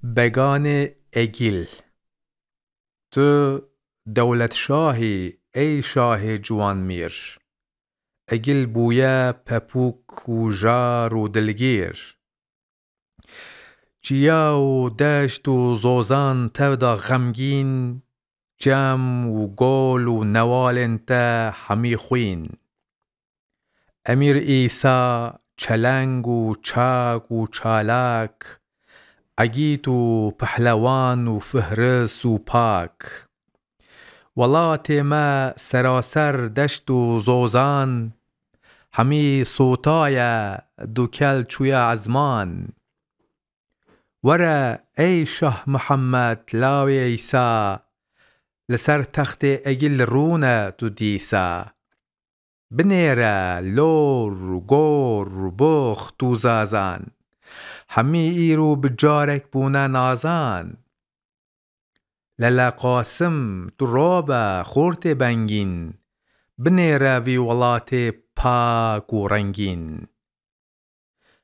بگان اگیل. تو دولت شاهی ای شاه جوان میر، اگیل بویه پپوک و جار و دلگیر. چیا و دشت و زوزان تفدا غمگین، جم و گول و نوال انت همی خوین. امیر ایسا چلنگ و چاک و چالاک، عگیت و پهلوان و فهرس و پاک. ولات ما سراسر دشت و زوزان، همی سوتای دوکل چوی عزمان. وره ای شه محمد لاوی ایسا، لسر تخت اگیل رونه تو دیسا. بنیره لور و گور و بخت و زازان، همی ایرو بجارک بونه نازان. للا قاسم تو روبه خورت بنگین، بنیره وی ولات پاک و رنگین.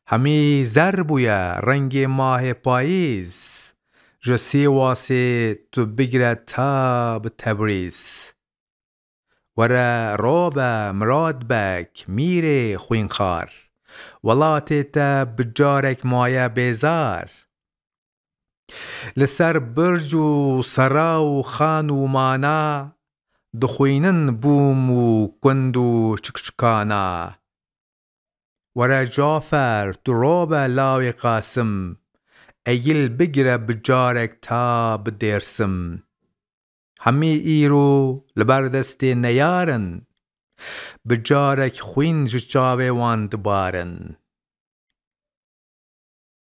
همی زر بویه رنگ ماه پاییز، جسی واسه تو بگیره تا به تبریز. وره روبه مراد بک میره خوینخار، ولات تا بجارک مایه بیزار. لسر برج و سرا و خان و مانا، دخوینن بوم و کند و چکچکانا. وره جعفر تو روبه لاوی قاسم، اگیل بگیره بجارک تا بدرسم. همی ایرو لبردست نیارن، بجارک خوین جچاوه وان دبارن.